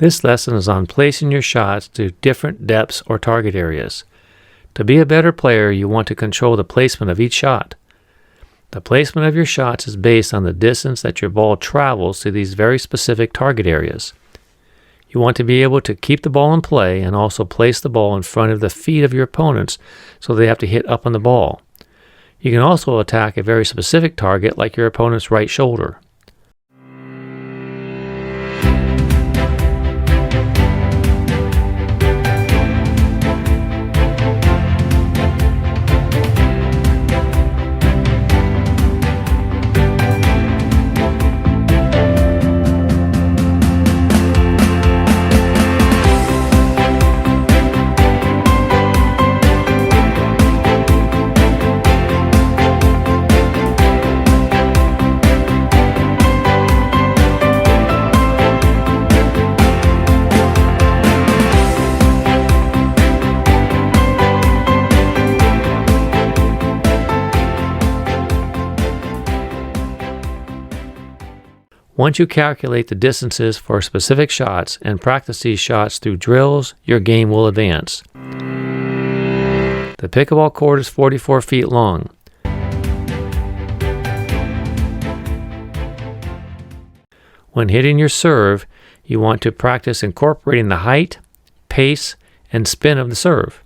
This lesson is on placing your shots to different depths or target areas. To be a better player, you want to control the placement of each shot. The placement of your shots is based on the distance that your ball travels to these very specific target areas. You want to be able to keep the ball in play and also place the ball in front of the feet of your opponents so they have to hit up on the ball. You can also attack a very specific target like your opponent's right shoulder. Once you calculate the distances for specific shots and practice these shots through drills, your game will advance. The pickleball court is 44 feet long. When hitting your serve, you want to practice incorporating the height, pace, and spin of the serve.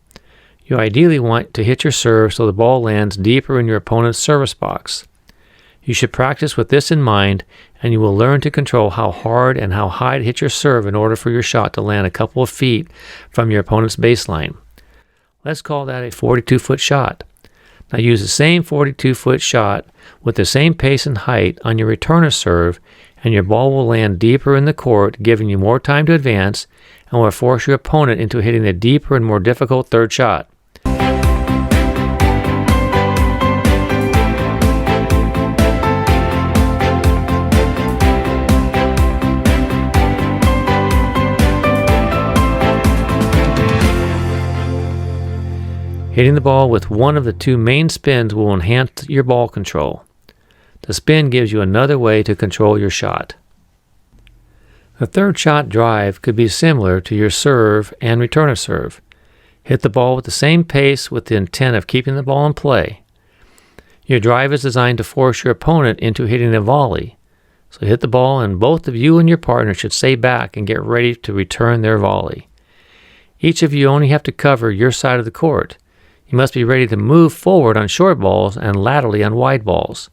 You ideally want to hit your serve so the ball lands deeper in your opponent's service box. You should practice with this in mind, and you will learn to control how hard and how high to hit your serve in order for your shot to land a couple of feet from your opponent's baseline. Let's call that a 42-foot shot. Now use the same 42-foot shot with the same pace and height on your returner serve, and your ball will land deeper in the court, giving you more time to advance, and will force your opponent into hitting a deeper and more difficult third shot. Hitting the ball with one of the two main spins will enhance your ball control. The spin gives you another way to control your shot. The third shot drive could be similar to your serve and returner serve. Hit the ball with the same pace with the intent of keeping the ball in play. Your drive is designed to force your opponent into hitting a volley. So hit the ball and both of you and your partner should stay back and get ready to return their volley. Each of you only have to cover your side of the court. You must be ready to move forward on short balls and laterally on wide balls.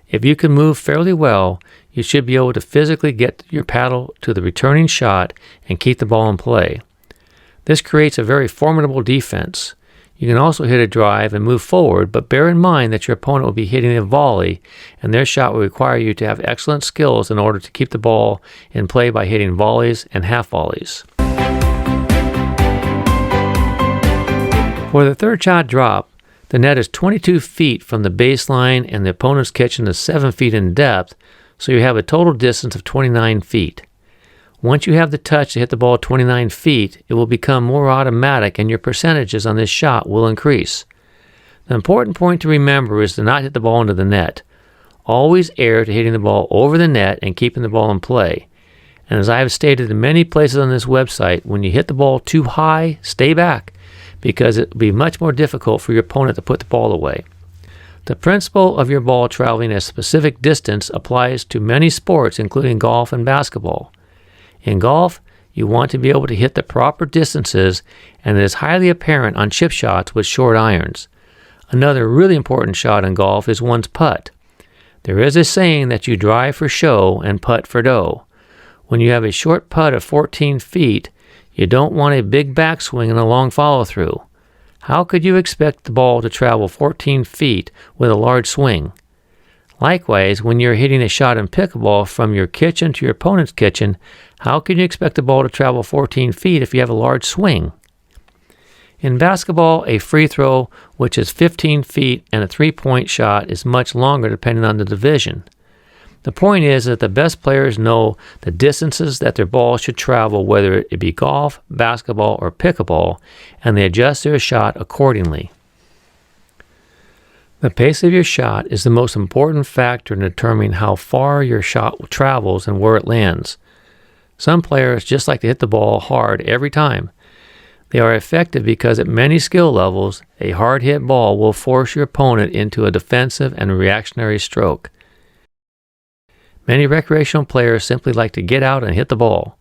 If you can move fairly well, you should be able to physically get your paddle to the returning shot and keep the ball in play. This creates a very formidable defense. You can also hit a drive and move forward, but bear in mind that your opponent will be hitting a volley, and their shot will require you to have excellent skills in order to keep the ball in play by hitting volleys and half volleys. For the third shot drop, the net is 22 feet from the baseline and the opponent's kitchen is 7 feet in depth, so you have a total distance of 29 feet. Once you have the touch to hit the ball 29 feet, it will become more automatic and your percentages on this shot will increase. The important point to remember is to not hit the ball into the net. Always err to hitting the ball over the net and keeping the ball in play. And as I have stated in many places on this website, when you hit the ball too high, stay back, because it will be much more difficult for your opponent to put the ball away. The principle of your ball traveling a specific distance applies to many sports, including golf and basketball. In golf, you want to be able to hit the proper distances, and it is highly apparent on chip shots with short irons. Another really important shot in golf is one's putt. There is a saying that you drive for show and putt for dough. When you have a short putt of 14 feet, you don't want a big backswing and a long follow-through. How could you expect the ball to travel 14 feet with a large swing? Likewise, when you're hitting a shot in pickleball from your kitchen to your opponent's kitchen, how can you expect the ball to travel 14 feet if you have a large swing? In basketball, a free throw, which is 15 feet, and a three-point shot is much longer depending on the division. The point is that the best players know the distances that their ball should travel, whether it be golf, basketball, or pickleball, and they adjust their shot accordingly. The pace of your shot is the most important factor in determining how far your shot travels and where it lands. Some players just like to hit the ball hard every time. They are effective because at many skill levels, a hard hit ball will force your opponent into a defensive and reactionary stroke. Many recreational players simply like to get out and hit the ball.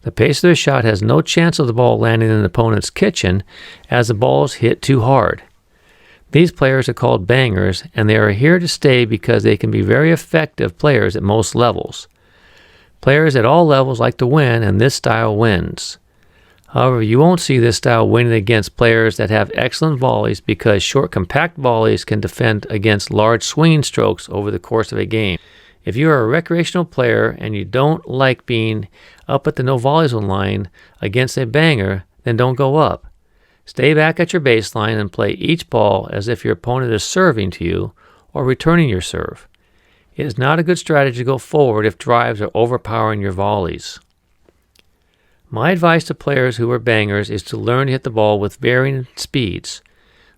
The pace of their shot has no chance of the ball landing in the opponent's kitchen as the ball is hit too hard. These players are called bangers, and they are here to stay because they can be very effective players at most levels. Players at all levels like to win, and this style wins. However, you won't see this style winning against players that have excellent volleys because short, compact volleys can defend against large swinging strokes over the course of a game. If you are a recreational player and you don't like being up at the no volley zone line against a banger, then don't go up. Stay back at your baseline and play each ball as if your opponent is serving to you or returning your serve. It is not a good strategy to go forward if drives are overpowering your volleys. My advice to players who are bangers is to learn to hit the ball with varying speeds.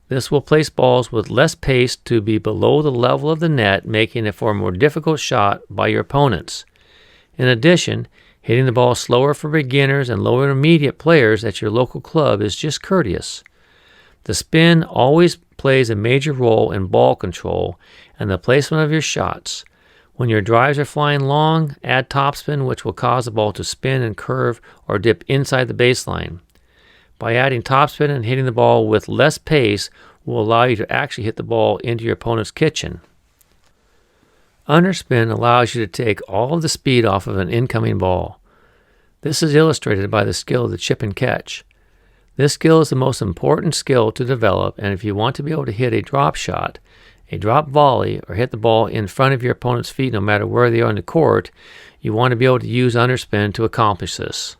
This will place balls with less pace to be below the level of the net, making it for a more difficult shot by your opponents. In addition, hitting the ball slower for beginners and lower intermediate players at your local club is just courteous. The spin always plays a major role in ball control and the placement of your shots. When your drives are flying long, add topspin, which will cause the ball to spin and curve or dip inside the baseline. By adding topspin and hitting the ball with less pace will allow you to actually hit the ball into your opponent's kitchen. Underspin allows you to take all of the speed off of an incoming ball. This is illustrated by the skill of the chip and catch. This skill is the most important skill to develop, and if you want to be able to hit a drop shot, a drop volley, or hit the ball in front of your opponent's feet no matter where they are on the court, you want to be able to use underspin to accomplish this.